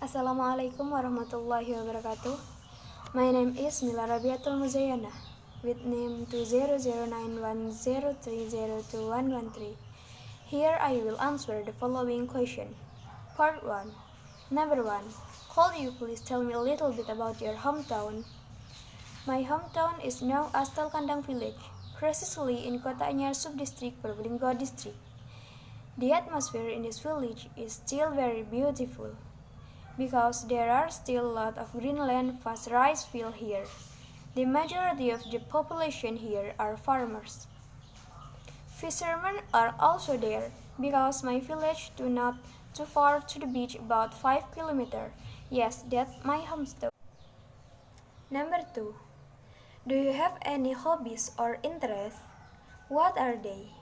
Assalamualaikum warahmatullahi wabarakatuh. My name is Mila Rabiatul Muzayyanah with name 200910302113. Here I will answer the following question. Part 1. Number 1. Could you please tell me a little bit about your hometown? My hometown is now Astal Kandang village, precisely in Kota Anyar subdistrict Probolinggo district. The atmosphere in this village is still very beautiful, because there are still a lot of greenland vast rice field here. The majority of the population here are farmers. Fishermen are also there, because my village do not too far to the beach, about 5 kilometers. Yes, that's my hometown. Number 2. Do you have any hobbies or interests? What are they?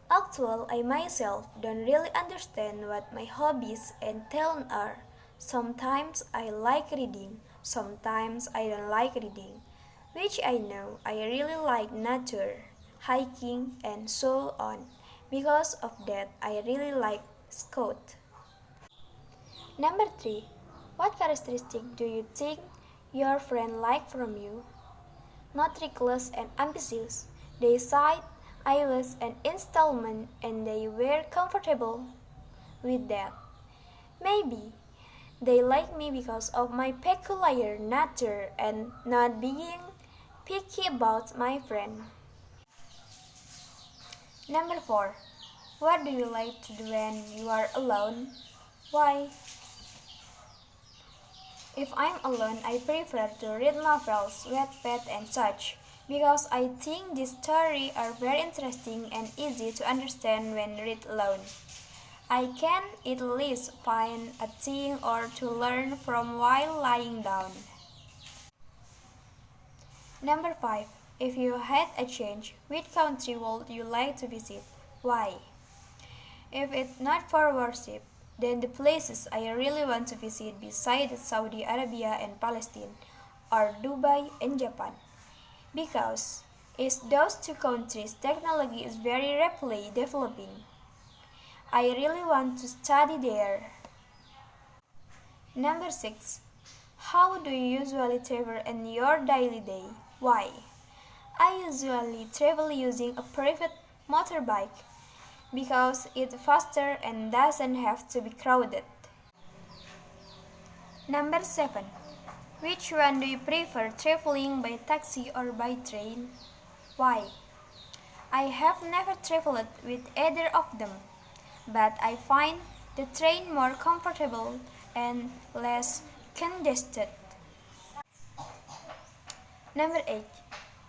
Actually, I myself don't really understand what my hobbies and talents are. Sometimes I like reading, sometimes I don't like reading, which I know I really like nature, hiking, and so on. Because of that, I really like scout. Number 3. What characteristic do you think your friend like from you? Not reckless and ambitious. They cite iOS and installment and they were comfortable with that. Maybe they like me because of my peculiar nature and not being picky about my friend. Number 4. What do you like to do when you are alone? Why? If I'm alone, I prefer to read novels, Wattpad, and such, because I think these stories are very interesting and easy to understand when read alone. I can at least find a thing or to learn from while lying down. Number 5. If you had a change, which country would you like to visit? Why? If it's not for worship, then the places I really want to visit besides Saudi Arabia and Palestine are Dubai and Japan. Because in those two countries technology is very rapidly developing. I really want to study there. Number 6. How do you usually travel in your daily day? Why? I usually travel using a private motorbike because it's faster and doesn't have to be crowded. Number 7. Which one do you prefer, traveling by taxi or by train? Why? I have never traveled with either of them, but I find the train more comfortable and less congested. Number 8.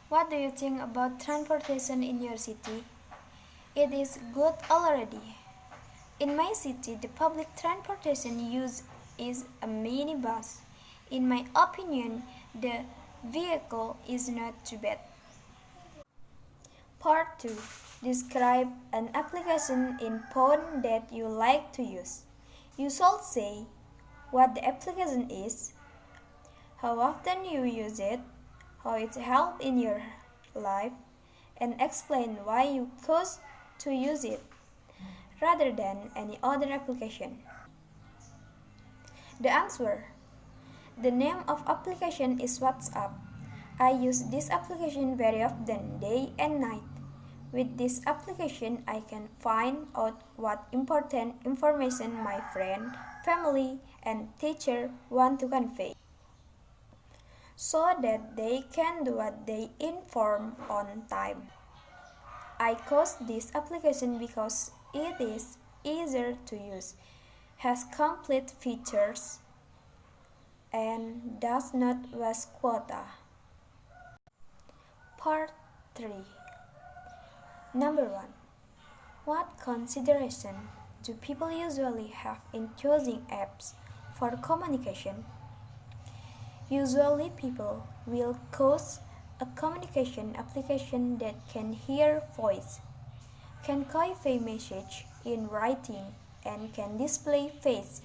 What do you think about transportation in your city? It is good already. In my city, the public transportation use is a minibus. In my opinion, the vehicle is not too bad. Part 2. Describe an application in phone that you like to use. You should say what the application is, how often you use it, how it helps in your life, and explain why you chose to use it rather than any other application. The answer. The name of application is WhatsApp. I use this application very often, day and night. With this application, I can find out what important information my friend, family, and teacher want to convey, so that they can do what they inform on time. I chose this application because it is easier to use, has complete features, and does not waste quota. Part 3. Number 1. What consideration do people usually have in choosing apps for communication? Usually people will choose a communication application that can hear voice, can convey message in writing, and can display face,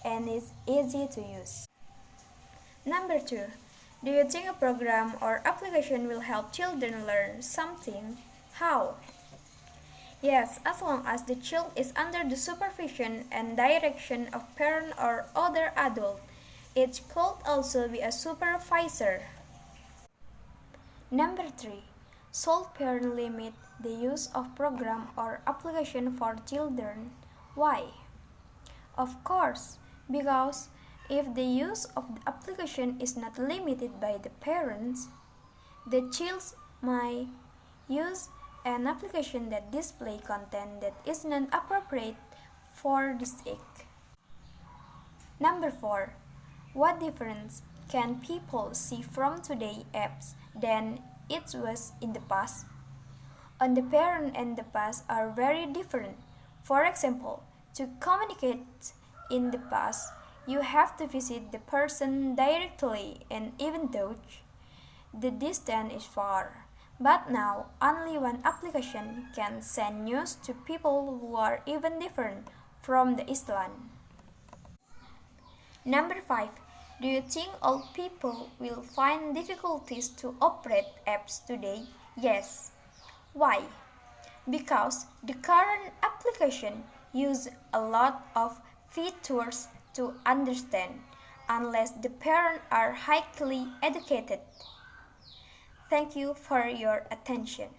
and is easy to use. Number 2. Do you think a program or application will help children learn something? How? Yes, as long as the child is under the supervision and direction of parent or other adult. It could also be a supervisor. Number 3. Should parents limit the use of program or application for children? Why? Of course, because if the use of the application is not limited by the parents, the child might use an application that display content that is not appropriate for this age. Number 4. What difference can people see from today's apps than it was in the past? On the parent and the past are very different. For example, to communicate in the past, you have to visit the person directly, and even though the distance is far. But now, only one application can send news to people who are even different from the Island. Number 5. Do you think old people will find difficulties to operate apps today? Yes. Why? Because the current application use a lot of features to understand unless the parents are highly educated. Thank you for your attention.